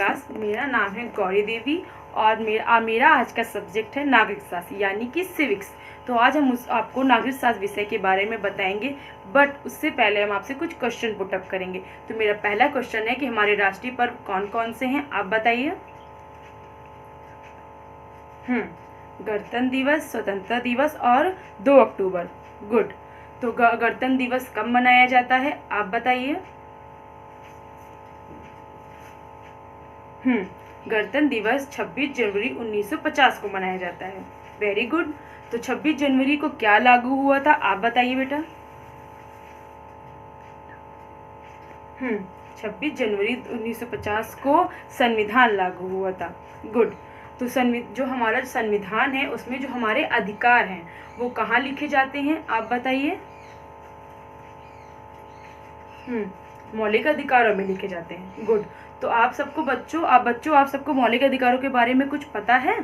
Class. मेरा नाम है गौरी देवी और मेरा आज का सब्जेक्ट है नागरिक शास्त्र यानी कि सिविक्स। तो आज हम आपको नागरिक शास्त्र विषय के बारे में बताएंगे, बट उससे पहले हम आपसे कुछ क्वेश्चन पुटअप करेंगे। तो मेरा पहला क्वेश्चन है कि हमारे राष्ट्रीय पर्व कौन कौन से हैं, आप बताइए। गणतंत्र दिवस, स्वतंत्रता दिवस और 2 अक्टूबर। गुड। तो गणतंत्र दिवस कब मनाया जाता है, आप बताइए। गणतंत्र दिवस 26 जनवरी 1950 को मनाया जाता है। Very good. तो 26 जनवरी को क्या लागू हुआ था, आप बताइए बेटा। 26 जनवरी 1950 को संविधान लागू हुआ था। गुड। तो जो हमारा संविधान है उसमें जो हमारे अधिकार हैं वो कहाँ लिखे जाते हैं, आप बताइए। मौलिक अधिकारों में लिखे जाते हैं। गुड। तो आप सबको आप सबको मौलिक अधिकारों के बारे में कुछ पता है?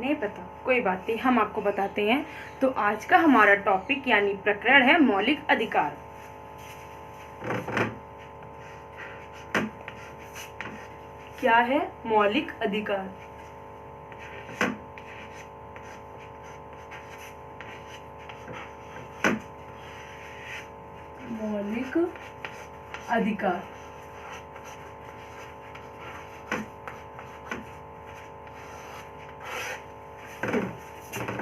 नहीं पता, कोई बात नहीं, हम आपको बताते हैं। तो आज का हमारा टॉपिक यानी प्रकरण है मौलिक अधिकार। क्या है मौलिक अधिकार? मौलिक अधिकार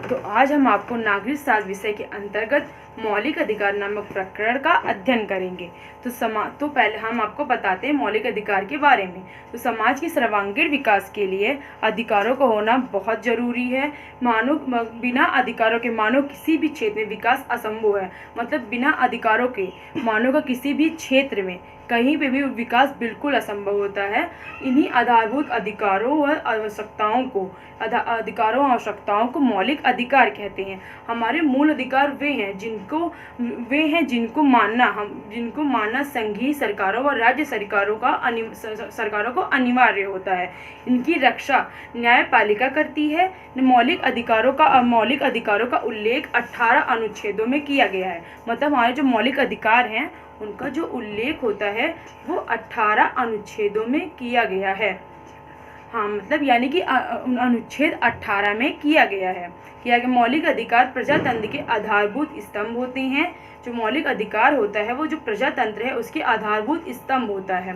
तो आज हम आपको नागरिक शास्त्र विषय के अंतर्गत मौलिक अधिकार नामक प्रकरण का अध्ययन करेंगे। तो पहले हम आपको बताते हैं मौलिक अधिकार के बारे में। तो समाज के सर्वांगीण विकास के लिए अधिकारों का होना बहुत जरूरी है। बिना अधिकारों के मानव किसी भी क्षेत्र में विकास असंभव है। मतलब बिना अधिकारों के मानव का किसी भी क्षेत्र में कहीं पे भी विकास बिल्कुल असंभव होता है। इन्हीं आधारभूत अधिकारों और आवश्यकताओं को मौलिक अधिकार कहते हैं। हमारे मूल अधिकार वे हैं जिनको मानना संघीय सरकारों और राज्य सरकारों को अनिवार्य होता है। इनकी रक्षा न्यायपालिका करती है। मौलिक अधिकारों का उल्लेख 18 अनुच्छेदों में किया गया है। मतलब हमारे जो मौलिक अधिकार हैं उनका जो उल्लेख होता है वो 18 अनुच्छेदों में किया गया है। मतलब यानी कि अनुच्छेद 18 में किया गया। मौलिक अधिकार प्रजातंत्र के आधारभूत स्तंभ होते हैं। जो मौलिक अधिकार होता है वो जो प्रजातंत्र है उसके आधारभूत स्तंभ होता है।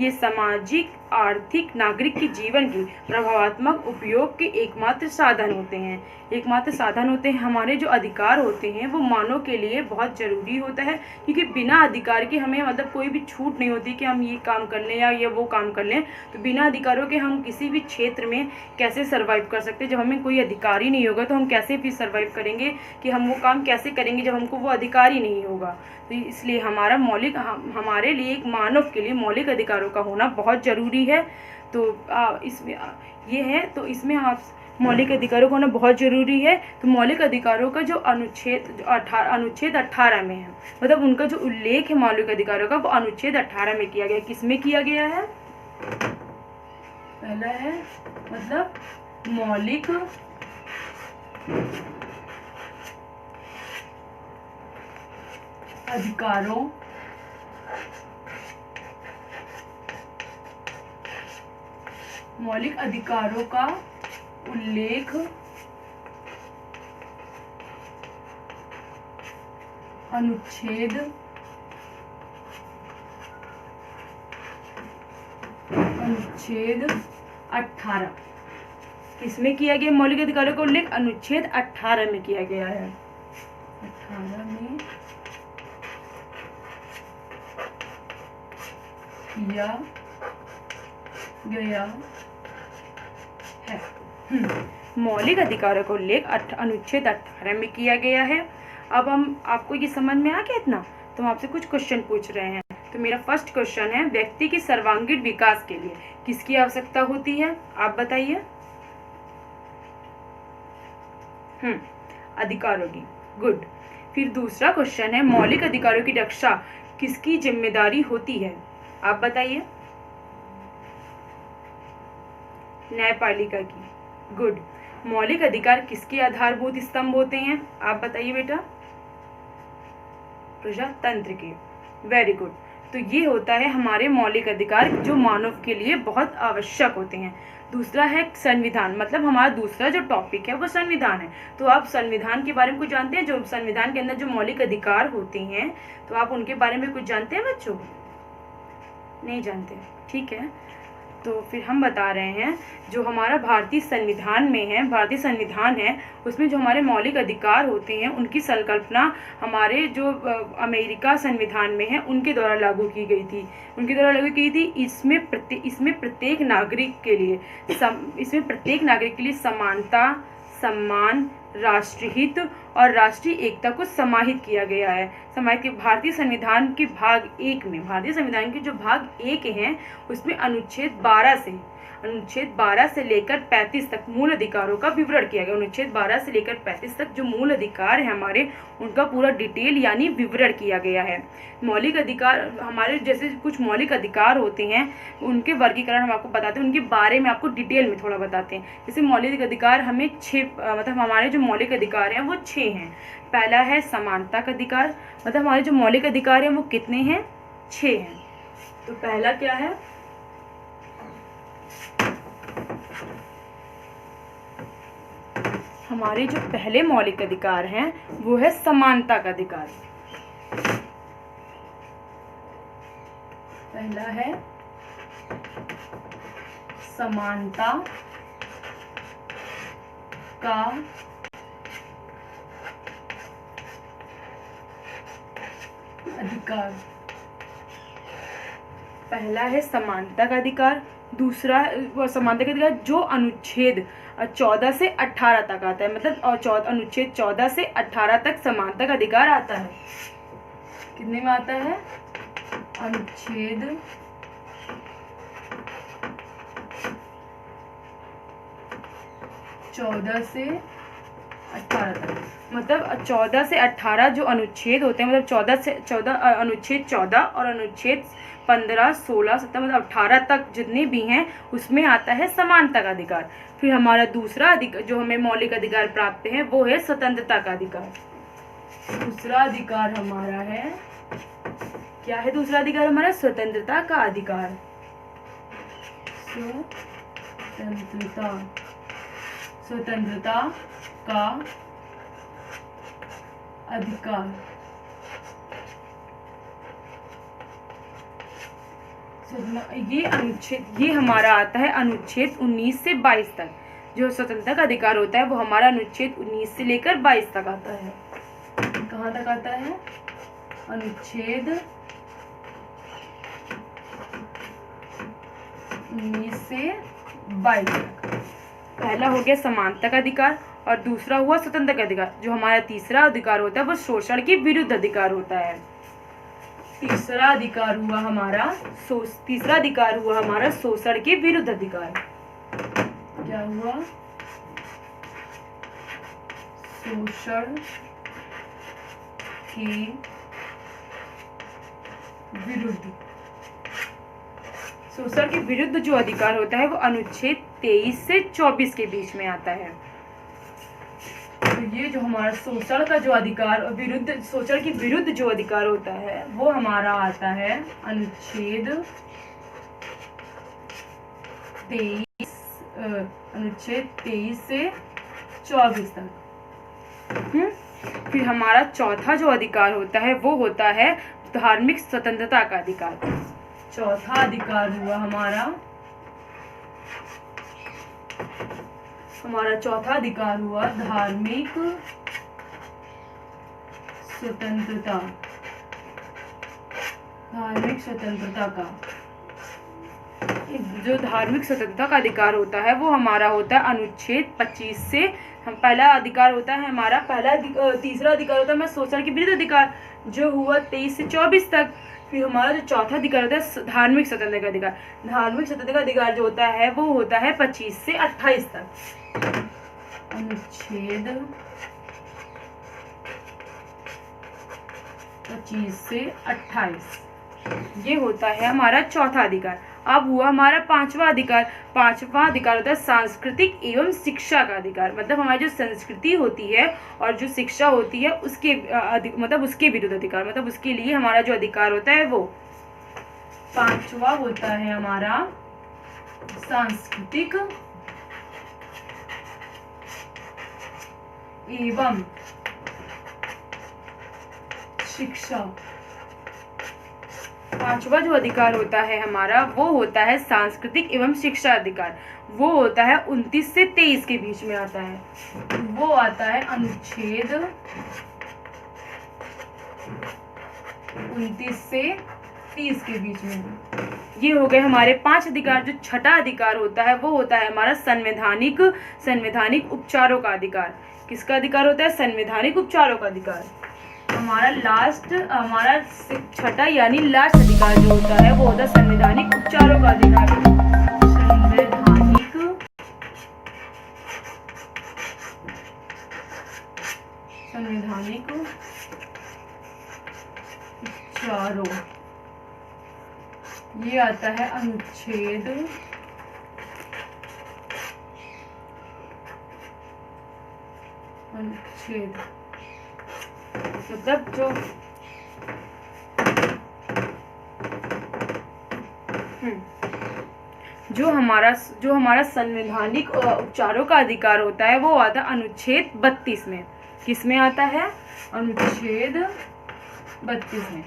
ये सामाजिक आर्थिक नागरिक के जीवन की प्रभावात्मक उपयोग के एकमात्र साधन होते हैं। हमारे जो अधिकार होते हैं वो मानव के लिए बहुत जरूरी होता है, क्योंकि बिना अधिकार के हमें मतलब कोई भी छूट नहीं होती कि हम ये काम कर लें या ये वो काम कर लें। तो बिना अधिकारों के हम किसी भी क्षेत्र में कैसे सर्वाइव कर सकते हैं। जब हमें कोई अधिकार ही नहीं होगा तो हम कैसे भी सर्वाइव करेंगे, कि हम वो काम कैसे करेंगे जब हमको वो अधिकार ही नहीं होगा। तो इसलिए हमारे लिए एक मानव के लिए मौलिक अधिकारों का होना बहुत जरूरी है। तो इसमें आप मौलिक अधिकारों का होना बहुत जरूरी है। तो मौलिक अधिकारों का जो अनुच्छेद 18 में है, मतलब उनका जो उल्लेख है मौलिक अधिकारों का वो अनुच्छेद 18 में किया गया। किसमें किया गया है? पहला है मतलब मौलिक अधिकारों का उल्लेख अनुच्छेद 18 किसमें किया गया? मौलिक अधिकारों का उल्लेख अनुच्छेद 18 में किया गया है। 18 में किया गया है। मौलिक अधिकारों का उल्लेख अनुच्छेद 18 में किया गया है। अब हम आपको ये समझ में आ गया इतना? तो हम आपसे कुछ क्वेश्चन पूछ रहे हैं। तो मेरा फर्स्ट क्वेश्चन है, व्यक्ति के सर्वांगीण विकास के लिए किसकी आवश्यकता होती है, आप बताइए। अधिकारों की। गुड। फिर दूसरा क्वेश्चन है, मौलिक अधिकारों की रक्षा किसकी जिम्मेदारी होती है, आप बताइए। न्यायपालिका की। गुड। मौलिक अधिकार किसके आधारभूत स्तंभ होते हैं, आप बताइए बेटा। प्रजातंत्र के। Very good. तो ये होता है हमारे मौलिक अधिकार जो मानव के लिए बहुत आवश्यक होते हैं। दूसरा है संविधान, मतलब हमारा दूसरा जो टॉपिक है वो संविधान है। तो आप संविधान के बारे में कुछ जानते हैं? जो संविधान के अंदर जो मौलिक अधिकार होते हैं, तो आप उनके बारे में कुछ जानते हैं बच्चों? नहीं जानते, ठीक है। तो फिर हम बता रहे हैं, जो हमारा भारतीय संविधान में है, भारतीय संविधान है, उसमें जो हमारे मौलिक अधिकार होते हैं उनकी संकल्पना हमारे जो अमेरिका संविधान में है उनके द्वारा लागू की गई थी, इसमें प्रत्येक नागरिक के लिए समानता, सम्मान, राष्ट्रहित और राष्ट्रीय एकता को समाहित किया गया है। भारतीय संविधान के भाग 1 में, भारतीय संविधान के जो भाग 1 हैं उसमें अनुच्छेद 12 से लेकर 35 तक मूल अधिकारों का विवरण किया गया। अनुच्छेद 12 से लेकर 35 तक जो मूल अधिकार है हमारे, उनका पूरा डिटेल यानी विवरण किया गया है। मौलिक अधिकार हमारे जैसे कुछ मौलिक अधिकार होते हैं, उनके वर्गीकरण हम आपको बताते हैं, उनके बारे में आपको डिटेल में थोड़ा बताते हैं। जैसे मौलिक अधिकार हमें 6, मतलब हमारे जो मौलिक अधिकार हैं वो 6 हैं। पहला है समानता का अधिकार, मतलब हमारे जो मौलिक अधिकार हैं वो कितने हैं? 6 हैं। तो पहला क्या है? हमारे जो पहले मौलिक अधिकार हैं वो है समानता का अधिकार। पहला है समानता का अधिकार। पहला है समानता का अधिकार। दूसरा समानता का अधिकार जो अनुच्छेद 14 से 18 तक आता है, मतलब अनुच्छेद 14 से 18 तक समानता का अधिकार आता है। कितने में आता है? अनुच्छेद 14 से 18 तक, मतलब 14 से 18 जो अनुच्छेद होते हैं, मतलब 14 अनुच्छेद 14 और अनुच्छेद 15, 16, 17 मतलब 18 तक जितने भी हैं उसमें आता है समानता का अधिकार। फिर हमारा दूसरा अधिकार जो हमें मौलिक अधिकार प्राप्त है वो है स्वतंत्रता का अधिकार। दूसरा अधिकार हमारा है, क्या है दूसरा अधिकार हमारा? स्वतंत्रता का अधिकार। स्वतंत्रता का अधिकार। ये हमारा आता है अनुच्छेद 19 से 22 तक। जो स्वतंत्रता का अधिकार होता है वो हमारा अनुच्छेद 19 से लेकर 22 तक आता है। कहाँ तक आता है? अनुच्छेद 19 से 22 तक। पहला हो गया समानता का अधिकार और दूसरा हुआ स्वतंत्रता का अधिकार। जो हमारा तीसरा अधिकार होता है वो शोषण के विरुद्ध अधिकार होता है। तीसरा अधिकार हुआ हमारा शोषण के विरुद्ध अधिकार। क्या हुआ? शोषण के विरुद्ध। शोषण के विरुद्ध जो अधिकार होता है वो अनुच्छेद 23 से 24 के बीच में आता है। तो ये जो हमारा शोषण का जो अधिकार और शोषण के विरुद्ध जो अधिकार होता है वो हमारा आता है अनुच्छेद 23 से 24 तक। फिर हमारा चौथा जो अधिकार होता है वो होता है धार्मिक स्वतंत्रता का अधिकार। चौथा अधिकार हुआ हमारा चौथा अधिकार हुआ धार्मिक स्वतंत्रता का। जो धार्मिक स्वतंत्रता का अधिकार होता है वो हमारा होता है अनुच्छेद 25 से। हम पहला अधिकार होता है हमारा तीसरा अधिकार होता है हमारा शोषण के विरुद्ध अधिकार जो हुआ 23 से 24 तक। फिर हमारा जो चौथा अधिकार होता है धार्मिक स्वतंत्रता का अधिकार। धार्मिक स्वतंत्रता का अधिकार जो होता है वो होता है 25 से 28 तक। अनुच्छेद 25 से 28 ये होता है हमारा चौथा अधिकार। अब हुआ हमारा पांचवा अधिकार। पांचवा अधिकार होता है सांस्कृतिक एवं शिक्षा का अधिकार। मतलब हमारी जो संस्कृति होती है और जो शिक्षा होती है उसके उसके विरुद्ध अधिकार। मतलब उसके लिए हमारा जो अधिकार होता है वो पांचवा होता है हमारा सांस्कृतिक एवं शिक्षा। पांचवा जो अधिकार होता है हमारा वो होता है सांस्कृतिक एवं शिक्षा अधिकार। वो होता है 29 से 23 के बीच में आता है। वो आता है अनुच्छेद 29 से 30 के बीच में। ये हो गए हमारे 5 अधिकार। जो छठा अधिकार होता है वो होता है हमारा संवैधानिक उपचारों का अधिकार। किसका अधिकार होता है? संवैधानिक उपचारों का अधिकार। हमारा छठा यानी लास्ट अधिकार जो होता है वो होता है संवैधानिक उपचारों का अधिकार। संवैधानिक उपचारों, ये आता है अनुच्छेद मतलब जो हमारा संवैधानिक उपचारों का अधिकार होता है वो आता है अनुच्छेद 32 में। किस में आता है? अनुच्छेद 32 में।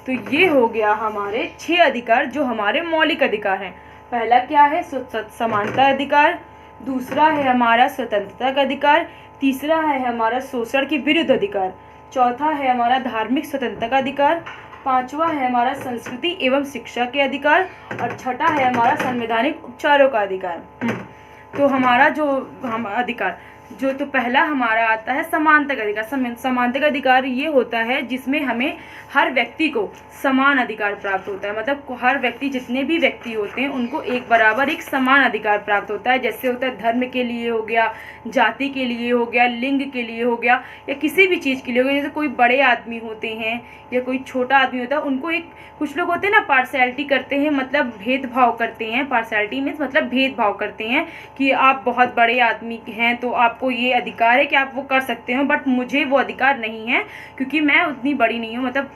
तो ये हो गया हमारे 6 अधिकार जो हमारे मौलिक अधिकार हैं। पहला क्या है? समानता अधिकार। दूसरा है हमारा स्वतंत्रता का अधिकार। तीसरा है हमारा शोषण के विरुद्ध अधिकार। चौथा है हमारा धार्मिक स्वतंत्रता का अधिकार। पांचवा है हमारा संस्कृति एवं शिक्षा के अधिकार। और छठा है हमारा संवैधानिक उपचारों का अधिकार। तो हमारा अधिकार तो पहला हमारा आता है समानता का अधिकार। समानता का अधिकार ये होता है जिसमें हमें हर व्यक्ति को समान अधिकार प्राप्त होता है। मतलब हर व्यक्ति, जितने भी व्यक्ति होते हैं उनको एक बराबर एक समान अधिकार प्राप्त होता है। जैसे होता है धर्म के लिए हो गया, जाति के लिए हो गया, लिंग के लिए हो गया, या किसी भी चीज़ के लिए हो गया। जैसे कोई बड़े आदमी होते हैं या कोई छोटा आदमी होता है, उनको कुछ लोग होते हैं ना पार्शियलिटी करते हैं, मतलब भेदभाव करते हैं। पार्शियलिटी मीन्स मतलब भेदभाव करते हैं कि आप बहुत बड़े आदमी हैं तो आपको ये अधिकार है कि आप वो कर सकते हो, बट मुझे वो अधिकार नहीं है क्योंकि मैं उतनी बड़ी नहीं हूँ। मतलब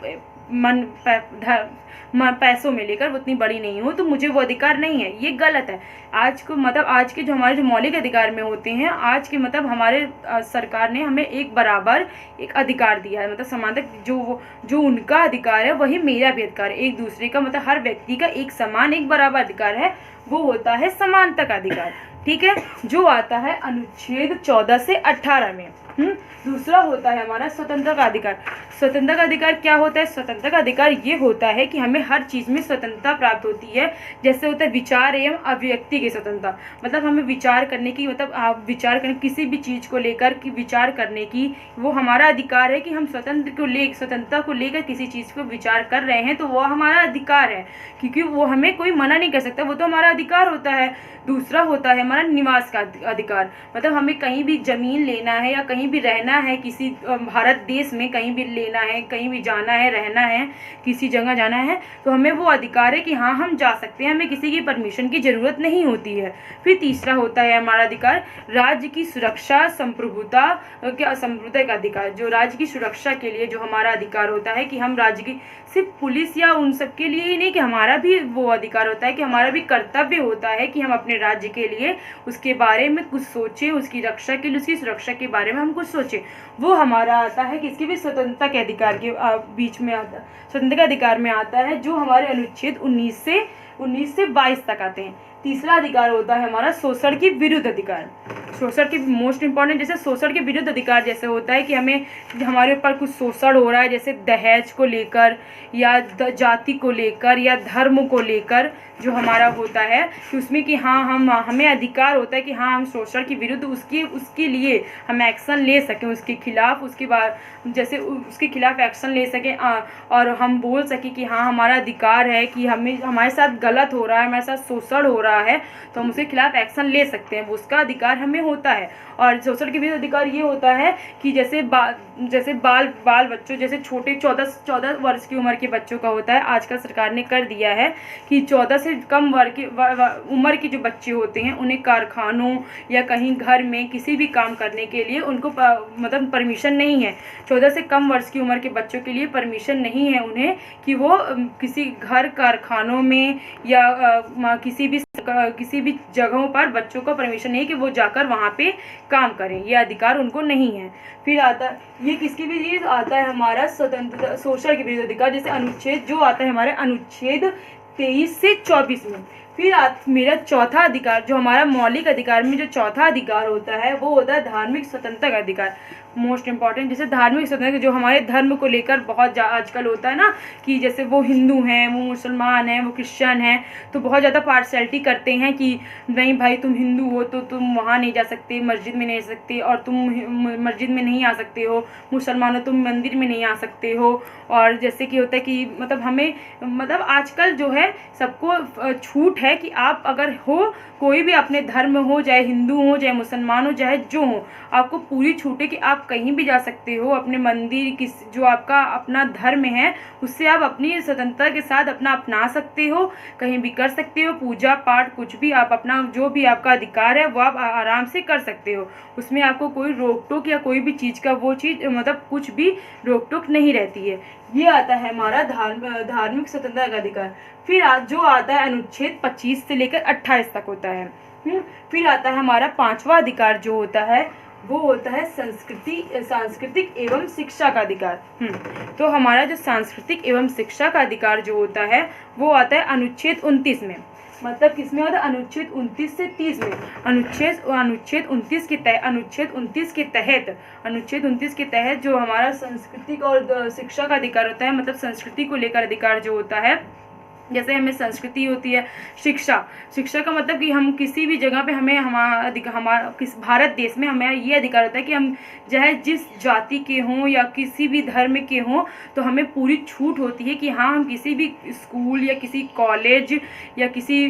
पैसों में लेकर वो उतनी बड़ी नहीं हूँ तो मुझे वो अधिकार नहीं है। ये गलत है। आज के जो हमारे मौलिक अधिकार में होते हैं, आज के मतलब हमारे सरकार ने हमें एक बराबर एक अधिकार दिया है। मतलब समानता, जो उनका अधिकार है वही मेरा भी अधिकार है। एक दूसरे का मतलब हर व्यक्ति का एक समान एक बराबर अधिकार है, वो होता है समानता का अधिकार। ठीक है, जो आता है अनुच्छेद 14 से 18 में। दूसरा होता है हमारा स्वतंत्रता का अधिकार। स्वतंत्रता का अधिकार क्या होता है? स्वतंत्रता का अधिकार ये होता है कि हमें हर चीज़ में स्वतंत्रता प्राप्त होती है। जैसे होता है विचार एवं अभिव्यक्ति की स्वतंत्रता। मतलब हमें विचार करने की, मतलब विचार करने किसी भी चीज़ को लेकर कि विचार करने की वो हमारा अधिकार है कि हम स्वतंत्रता को लेकर किसी चीज़ को विचार कर रहे हैं तो वो हमारा अधिकार है, क्योंकि वो हमें कोई मना नहीं कर सकता, वो तो हमारा अधिकार होता है। दूसरा होता है हमारा निवास का अधिकार। मतलब हमें कहीं भी ज़मीन लेना है या कहीं भी रहना है, किसी भारत देश में कहीं भी लेना है, कहीं भी जाना है, रहना है, किसी जगह जाना है, तो हमें वो अधिकार है कि हाँ हम जा सकते हैं, हमें किसी की परमिशन की ज़रूरत नहीं होती है। फिर तीसरा होता है हमारा अधिकार राज्य की सुरक्षा संप्रभुता का अधिकार। जो राज्य की सुरक्षा के लिए जो हमारा अधिकार होता है कि हम राज्य की, सिर्फ पुलिस या उन सब के लिए ही नहीं, कि हमारा भी वो अधिकार होता है कि हमारा भी कर्तव्य होता है कि हम अपने राज्य के लिए उसके बारे में कुछ सोचें, उसकी रक्षा के लिए, उसकी सुरक्षा के बारे में हम कुछ सोचें। वो हमारा आता है किसकी भी स्वतंत्रता के अधिकार के बीच में आता है, स्वतंत्रता के अधिकार में आता है, जो हमारे अनुच्छेद 19 से 22 तक आते हैं। तीसरा अधिकार होता है हमारा शोषण के विरुद्ध अधिकार। शोषण के मोस्ट इंपॉर्टेंट, जैसे शोषण के विरुद्ध अधिकार जैसे होता है कि हमारे ऊपर कुछ शोषण हो रहा है, जैसे दहेज को लेकर या जाति को लेकर या धर्म को लेकर जो हमारा होता है कि उसमें कि हाँ हमें अधिकार होता है कि हाँ हम शोषण के विरुद्ध उसके लिए हम एक्शन ले सकें, उसके खिलाफ, उसके बाद जैसे उसके खिलाफ एक्शन ले सकें और हम बोल सकें कि हाँ हमारा अधिकार है कि हमारे साथ गलत हो रहा है, हमारे साथ शोषण हो रहा है, तो हम उसके खिलाफ एक्शन ले सकते हैं, उसका अधिकार हमें होता है। और शोषण के विरुद्ध अधिकार ये होता है कि जैसे बाल बच्चों, जैसे छोटे 14 वर्ष की उम्र के बच्चों का होता है, आजकल सरकार ने कर दिया है कि 14 से कम उम्र के जो बच्चे होते हैं उन्हें कारखानों या कहीं घर में किसी भी काम करने के लिए उनको मतलब परमिशन नहीं है। 14 से कम वर्ष की उम्र के बच्चों के लिए परमिशन नहीं है उन्हें कि वो किसी घर, कारखानों में या किसी भी जगहों पर बच्चों को परमिशन नहीं है कि वो जाकर वहाँ पे काम करें, ये अधिकार उनको नहीं है। फिर आता ये किसके भी आता है हमारा स्वतंत्रता, शोषण के विरुद्ध अधिकार, जैसे अनुच्छेद जो आता है हमारे अनुच्छेद 23 से 24 में। फिर मेरा चौथा अधिकार, जो हमारा मौलिक अधिकार में जो चौथा अधिकार होता है वो होता है धार्मिक स्वतंत्रता का अधिकार, मोस्ट इम्पॉर्टेंट। जैसे धार्मिक स्वतंत्रता जो हमारे धर्म को लेकर बहुत आजकल होता है ना, कि जैसे वो हिंदू हैं, वो मुसलमान हैं, वो क्रिश्चियन हैं, तो बहुत ज़्यादा पार्शलिटी करते हैं कि नहीं भाई तुम हिंदू हो तो तुम वहाँ नहीं जा सकते, मस्जिद में नहीं जा सकते, और तुम मस्जिद में नहीं आ सकते हो, मुसलमान हो तुम मंदिर में नहीं आ सकते हो। और जैसे कि होता है कि मतलब हमें मतलब आजकल जो है सबको छूट है कि आप अगर हो कोई भी अपने धर्म हो, चाहे हिंदू हो, चाहे मुसलमान हो, चाहे जो हो, आपको पूरी छूट है कि आप कहीं भी जा सकते हो, अपने मंदिर जो आपका अपना धर्म है उससे आप अपनी स्वतंत्रता के साथ अपना सकते हो, कहीं भी कर सकते हो, पूजा पाठ कुछ भी आप अपना जो भी आपका अधिकार है वो आप आराम से कर सकते हो। उसमें आपको कोई रोक टोक या कोई भी चीज़ का वो चीज़ मतलब कुछ भी रोक टोक नहीं रहती है। ये आता है हमारा धार्मिक स्वतंत्रता का अधिकार। फिर जो आता है अनुच्छेद 25 से लेकर 28 तक होता है। फिर आता है हमारा पांचवा अधिकार जो होता है वो होता है सांस्कृतिक एवं शिक्षा का अधिकार। तो हमारा जो सांस्कृतिक एवं शिक्षा का अधिकार जो होता है वो आता है अनुच्छेद 29 में। मतलब किसमें होता है? अनुच्छेद 29 से 30 में। अनुच्छेद 29 के तहत जो हमारा सांस्कृतिक और शिक्षा का अधिकार होता है, मतलब संस्कृति को लेकर अधिकार जो होता है, जैसे हमें संस्कृति होती है, शिक्षा का मतलब कि हम किसी भी जगह पे हमें भारत देश में हमें ये अधिकार होता है कि हम चाहे जिस जाति के हों या किसी भी धर्म के हों, तो हमें पूरी छूट होती है कि हाँ हम किसी भी स्कूल या किसी कॉलेज या किसी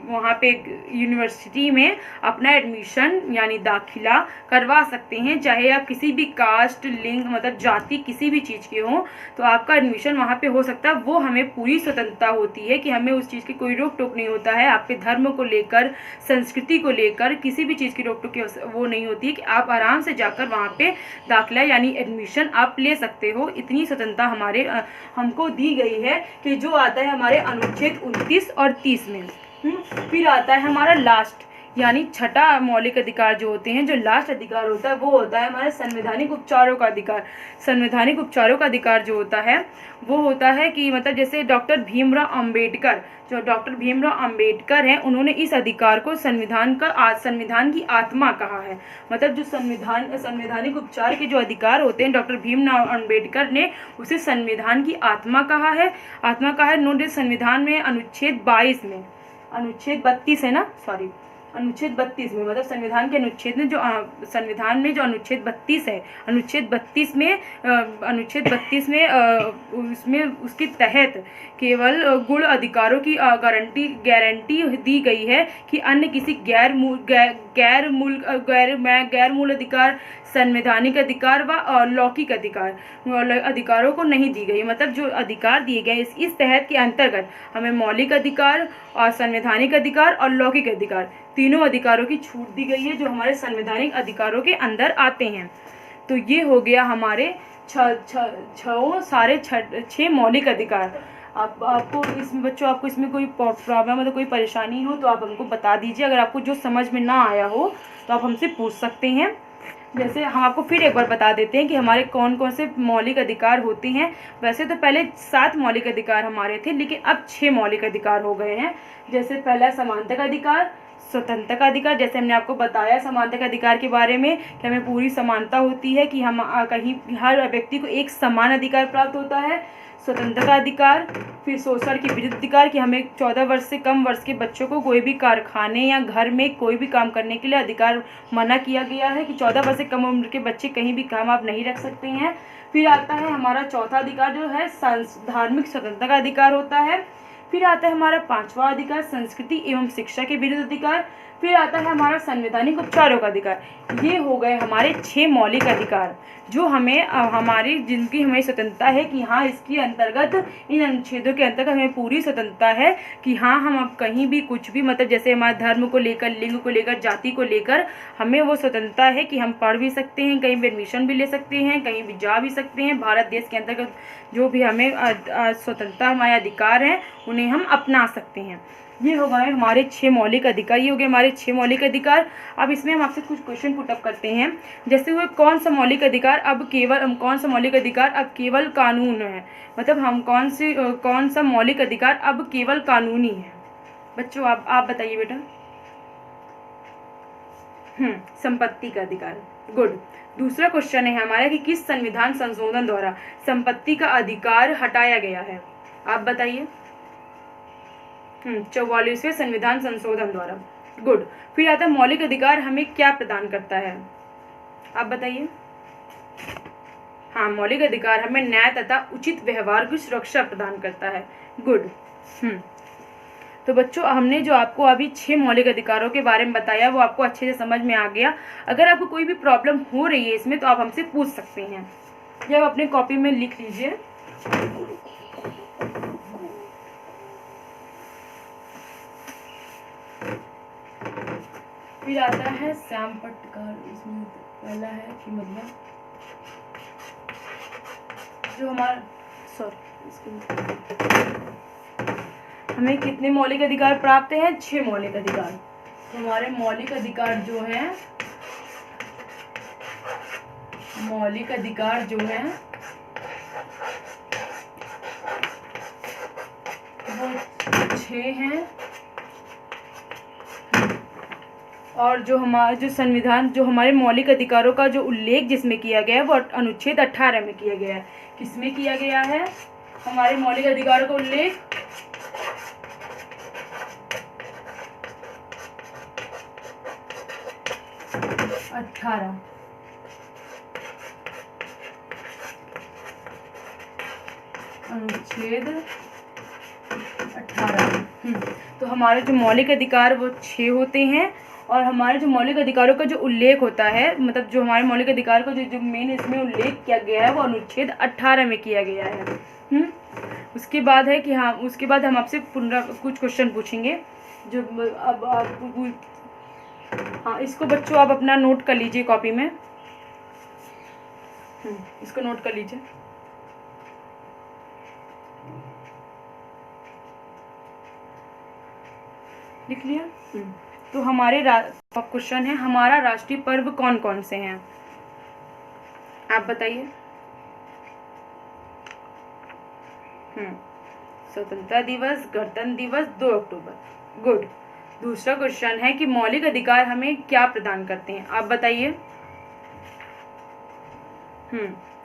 वहाँ पे यूनिवर्सिटी में अपना एडमिशन यानी दाखिला करवा सकते हैं। चाहे आप किसी भी कास्ट, लिंग मतलब जाति किसी भी चीज़ के हों तो आपका एडमिशन वहाँ पे हो सकता है। वो हमें पूरी स्वतंत्रता होती है कि हमें उस चीज़ की कोई रोक टोक नहीं होता है। आपके धर्म को लेकर, संस्कृति को लेकर किसी भी चीज़ की रोक टोक वो नहीं होती है कि आप आराम से जाकर वहाँ पे दाखिला यानी एडमिशन आप ले सकते हो। इतनी स्वतंत्रता हमको दी गई है कि जो आता है हमारे अनुच्छेद 29 और 30 में। फिर आता है हमारा लास्ट यानी छठा मौलिक अधिकार जो होते हैं, जो लास्ट अधिकार होता है वो होता है हमारे संवैधानिक उपचारों का अधिकार। संवैधानिक उपचारों का अधिकार जो होता है वो होता है कि मतलब जैसे डॉक्टर भीमराव अंबेडकर हैं, उन्होंने इस अधिकार को संविधान की आत्मा कहा है। मतलब जो संवैधानिक उपचार के जो अधिकार होते हैं, डॉक्टर भीमराव अंबेडकर ने उसे संविधान की आत्मा कहा है। उन्होंने संविधान में अनुच्छेद 32 में, अनुच्छेद 32 है ना, सॉरी अनुच्छेद 32 में, मतलब संविधान के अनुच्छेद में जो संविधान में जो अनुच्छेद 32 है, अनुच्छेद 32 में उसमें उसके तहत केवल गुण अधिकारों की गारंटी दी गई है कि अन्य किसी गैर मूल अधिकार, संवैधानिक अधिकार व लौकिक अधिकारों को नहीं दी गई। मतलब जो अधिकार दिए गए इस तहत के अंतर्गत हमें मौलिक अधिकार और संवैधानिक अधिकार और लौकिक अधिकार तीनों अधिकारों की छूट दी गई है जो हमारे संवैधानिक अधिकारों के अंदर आते हैं। तो ये हो गया हमारे छह मौलिक अधिकार। आपको इसमें बच्चों आपको इसमें कोई प्रॉब्लम मतलब कोई परेशानी हो तो आप हमको बता दीजिए। अगर आपको जो समझ में ना आया हो तो आप हमसे पूछ सकते हैं। जैसे हम आपको फिर एक बार बता देते हैं कि हमारे कौन कौन से मौलिक अधिकार होते हैं। वैसे तो पहले 7 मौलिक अधिकार हमारे थे, लेकिन अब 6 मौलिक अधिकार हो गए हैं। जैसे पहला समानता का अधिकार, स्वतंत्रता का अधिकार, जैसे हमने आपको बताया समानता का अधिकार के बारे में कि हमें पूरी समानता होती है कि हम कहीं हर व्यक्ति को एक समान अधिकार प्राप्त होता है। स्वतंत्रता का अधिकार, फिर शोषण के विरुद्ध अधिकार कि हमें 14 वर्ष से कम वर्ष के बच्चों को कोई भी कारखाने या घर में कोई भी काम करने के लिए अधिकार मना किया गया है कि 14 वर्ष से कम उम्र के बच्चे कहीं भी काम आप नहीं रख सकते हैं। फिर आता है हमारा चौथा अधिकार जो है धार्मिक स्वतंत्रता का अधिकार होता है। फिर आता है हमारा 5वां अधिकार संस्कृति एवं शिक्षा के विरुद्ध अधिकार। फिर आता है हमारा संवैधानिक उपचारों का अधिकार। ये हो गए हमारे 6 मौलिक अधिकार जो हमें हमारी जिनकी हमें स्वतंत्रता है कि हाँ इसके अंतर्गत, इन अनुच्छेदों के अंतर्गत हमें पूरी स्वतंत्रता है कि हाँ हम अब कहीं भी कुछ भी, मतलब जैसे हमारे धर्म को लेकर, लिंग को लेकर, जाति को लेकर हमें वो स्वतंत्रता है कि हम पढ़ भी सकते हैं, कहीं भी एडमिशन भी ले सकते हैं, कहीं भी जा भी सकते हैं। भारत देश के अंतर्गत जो भी हमें स्वतंत्रता, हमारे अधिकार हैं उन्हें हम अपना सकते हैं। ये हो गए हमारे 6 मौलिक अधिकार। ये हो गए हमारे 6 मौलिक अधिकार। अब इसमें हम आपसे कुछ क्वेश्चन पुटअप करते हैं। जैसे हुए कौन सा मौलिक अधिकार अब केवल कानून है, मतलब हम कौन सा मौलिक अधिकार अब केवल कानूनी है। बच्चों आप बताइए बेटा। संपत्ति का अधिकार। गुड। दूसरा क्वेश्चन है हमारा कि किस संविधान संशोधन द्वारा संपत्ति का अधिकार हटाया गया है, आप बताइए। 44वें संविधान संशोधन द्वारा। गुड। फिर आता है मौलिक अधिकार हमें क्या प्रदान करता है, आप बताइए। हाँ, मौलिक अधिकार हमें न्याय तथा उचित व्यवहार की सुरक्षा प्रदान करता है। गुड। तो बच्चों हमने जो आपको अभी 6 मौलिक अधिकारों के बारे में बताया वो आपको अच्छे से समझ में आ गया। अगर आपको कोई भी प्रॉब्लम हो रही है इसमें तो आप हमसे पूछ सकते हैं, या आप अपनी कॉपी में लिख लीजिए। फिर आता है श्याम पटकार। इसमें पहला है कि मतलब जो हमारा हमें कितने मौलिक अधिकार प्राप्त हैं, 6 मौलिक अधिकार। तो हमारे मौलिक अधिकार जो हैं वो 6 हैं। और जो संविधान, जो हमारे मौलिक अधिकारों का जो उल्लेख जिसमें किया गया है वो अनुच्छेद 18 में किया गया है। किसमें किया गया है हमारे मौलिक अधिकारों का उल्लेख? अनुच्छेद 18। तो हमारे जो मौलिक अधिकार वो 6 होते हैं, और हमारे जो मौलिक अधिकारों का जो उल्लेख होता है, मतलब जो हमारे मौलिक अधिकार का जो मेन इसमें उल्लेख किया गया है वो अनुच्छेद 18 में किया गया है। उसके बाद है कि हाँ, उसके बाद हम आपसे कुछ क्वेश्चन पूछेंगे जो अब आप हाँ, इसको बच्चों आप अपना नोट कर लीजिए कॉपी में। इसको नोट कर लीजिए। लिख लिया। तो हमारे क्वेश्चन है हमारा राष्ट्रीय पर्व कौन कौन से हैं, आप बताइए। स्वतंत्रता दिवस, गणतंत्र दिवस 2 अक्टूबर। गुड। दूसरा क्वेश्चन है कि मौलिक अधिकार हमें क्या प्रदान करते हैं, आप बताइए।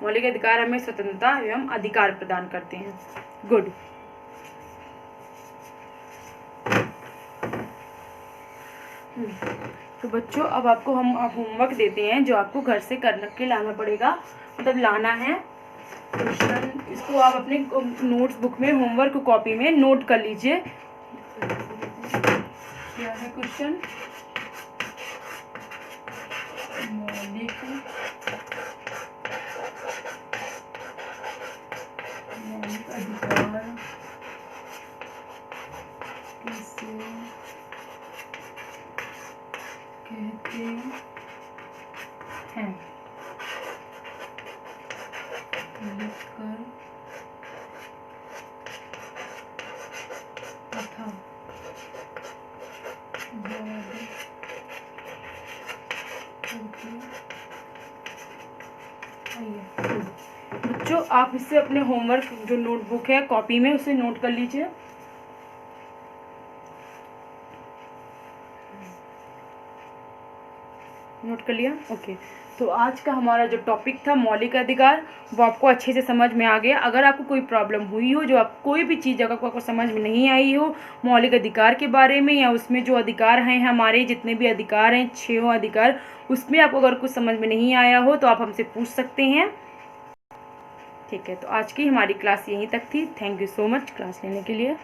मौलिक अधिकार हमें स्वतंत्रता एवं अधिकार प्रदान करते हैं। गुड। तो बच्चों अब आपको हम होमवर्क देते हैं जो आपको घर से करके लाना पड़ेगा, मतलब लाना है क्वेश्चन। इसको आप अपने नोट्स बुक में, होमवर्क कॉपी में नोट कर लीजिए। क्या है क्वेश्चन? मौलिक अधिकार किसे कहते हैं, लिखकर तथा बच्चों आप इससे अपने होमवर्क जो नोटबुक है कॉपी में उसे नोट कर लीजिए। नोट कर लिया? ओके। तो आज का हमारा जो टॉपिक था मौलिक अधिकार वो आपको अच्छे से समझ में आ गया। अगर आपको कोई प्रॉब्लम हुई हो, जो आप कोई भी चीज़ अगर आपको समझ में नहीं आई हो मौलिक अधिकार के बारे में, या उसमें जो अधिकार हैं हमारे जितने भी अधिकार हैं 6 अधिकार, उसमें आपको अगर कुछ समझ में नहीं आया हो तो आप हमसे पूछ सकते हैं। ठीक है, तो आज की हमारी क्लास यहीं तक थी। Thank you so much class लेने के लिए।